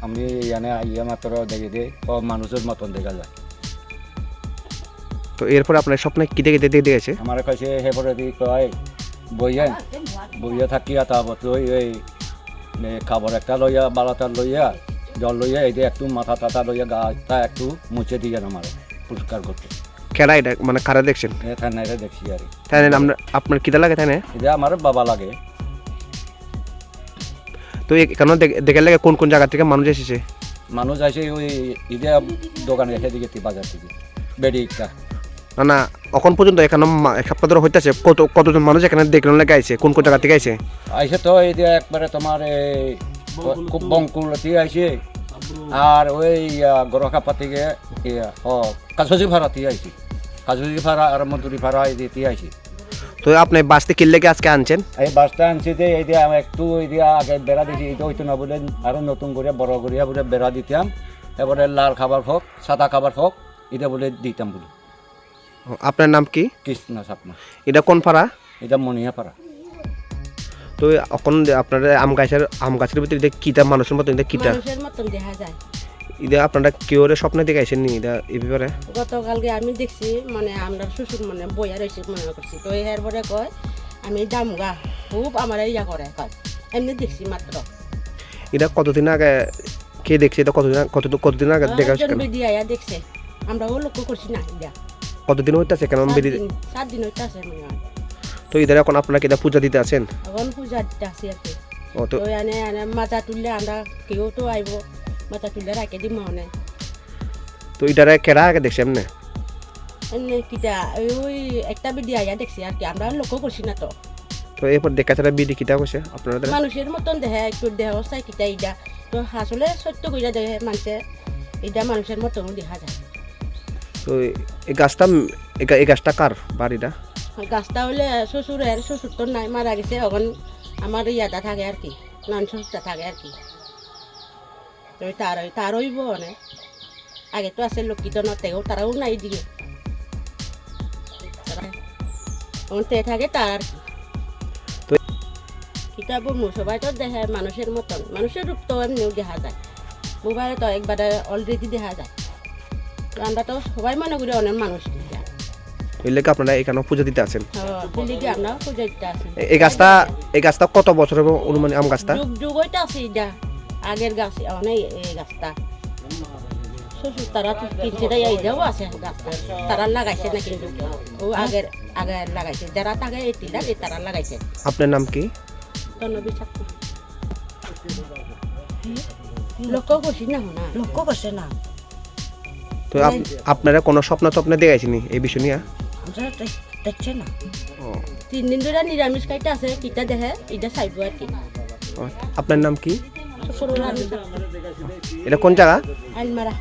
আমি এখানে আইয়া মাত্র দেখি যে মানুষের মতন দেখা যায়। তো এরপরে আপনার স্বপ্নে কি দেখে দেখেছে? আমার কাছে সেপরে দি কয় বইয়া থাকিয়া তারপর এই খাবার একটা লইয়া বালাটা লইয়া জল লইয়া এই যে একটু মাথা টাথা লইয়া গাছটা একটু মুছে দিয়ে আমার পরিষ্কার করতে। কেডা এটা মানে কারা দেখছেন? থানাইরে দেখছি আর তাই না আপনার কিতা লাগে তাই না? এটা আমার বাবা লাগে। তো এখানে দেখে লাগে কোন কোন জায়গা থেকে মানুষ এসেছে? মানুষ আসে ওই ইদে দোকানে রেখে দিকে বাজার থেকে বেডিটা না এখন পর্যন্ত এখানে এক সপ্তাহ ধরে হইতেছে কতজন মানুষ এখানে দেখলেন লাগে আইছে? কোন কোন জায়গা থেকে আইছে? আইসে তো এই যে একবারে তোমার বঙ্কুলতি আইসে আর ওই গরখাপা থেকে কাজী ভাড়াতে আইছি, কাজী ভাড়া আর মজুরি ভাড়া দিতে আইছি। তো আপনি বাসতে কিনলে কি আজকে আনছেন? এই বাসটা আনছি যে এই যে আমি একটু ওই দিয়ে আগে বেড়া দিছি, এটা হইতো না বলে আরো নতুন করে বড় করিয়া বলে বেড়া দিতাম, এবারে লাল খাবার হোক সাদা খাবার হোক এটা বলে দিতাম বলে। আপনার নাম কি? কৃষ্ণ সাপনা। এটা কোন পাড়া? এটা মনিয়া পাড়া। তো এখন আপনার আম গাছের ভিতরে এটা কিটা মানুষের মতন, এটা কিটা মানুষের মতন দেখা যায়। এটা আপনারা কেউ স্বপ্নে দেখে আইসেন নি এটা এই ব্যাপারে? গতকালকে আমি দেখছি মানে আমরা শ্বশুর মানে বইয়া রয়েছে মনে করছি, তো এর পরে কয় আমি দামগা খুব আমার ইয়া করে কয়, এমনি দেখছি মাত্র। এটা কতদিন আগে কে দেখছে? এটা কতদিন আগে দেখা বিডিয়া দেখছে, আমরা ও লক্ষ্য করছি না। এটা কতদিন হইতেছে কেমন বেরিয়ে? 7 দিন হইতে আছে মনে হয়। তো এদের এখন আপনারা কি পূজা দিতে আছেন? এখন পূজা দিতে আসি আর কি। ও তো তো এনে মাথা তুললে আমরা কেউ তো আইব, মাথা তুললে রাখে দিই মনে। তো এটারে কেডা আগে দেখছে এমনি? এমনি কিটা ওই একটা বিডিয়া দেখছি আর কি, আমরা লক্ষ্য করছি না তো। তো এরপর দেখা ছাড়া বিডি কিটা বসে আপনারা? মানুষের মতন দেখে একটু দেহ চাই কিটা ইটা তো আসলে সত্য কইরা দেখে মানুষে এটা মানুষের মতন দেখা যায়। তো এই গাছটা কার বাড়িটা? গাছটা হলে শ্বশুর তো নাই, মারা গেছে। এখন আমার ইয়াটা থাকে আর কি, নান শ্বশুরটা থাকে আর কি। তো তার হইব অনেক আগে তো আছে লক্ষ্মীত নতেও, তারাও নাই দিকে থাকে তার আর কি। তো কিতাব সবাই তো দেখে মানুষের মতন, মানুষের রূপ তো এমনিও দেখা যায়, মোবাইলে তো একবারে অলরেডি দেখা যায়। তো আমরা তো সবাই মনে করি অনেক মানুষ ওই লেগে আপনারা এখানে পুজো দিতে আছেন? আমরা পূজা দিতে আছি। এই গাছটা কত বছর হবে অনুমান? আম গাছটা যুগ হইতে আছে, এটা আগের গাছ অনেক। এই গাছটা শ্বশুর তারা কিনছে, এইটাও আছে গাছটা, তারা লাগাইছে না কিন্তু ও আগের লাগাইছে, যারা থাকে এই তারা লাগাইছে। আপনার নাম কি? লক্ষ্য করছি না, লক্ষ্য করছে না। তো আপনারা কোনো স্বপ্ন দেখাইছেনি এই বিষয় নিয়ে? দেখছে না। 3 দিন ধরে নিরামিষ খাইতে আছে, কিটা দেখে এটা চাইব আর কি। আপনার নাম কি? শ্বশুর এটা কোন জায়গা? আইনমারা।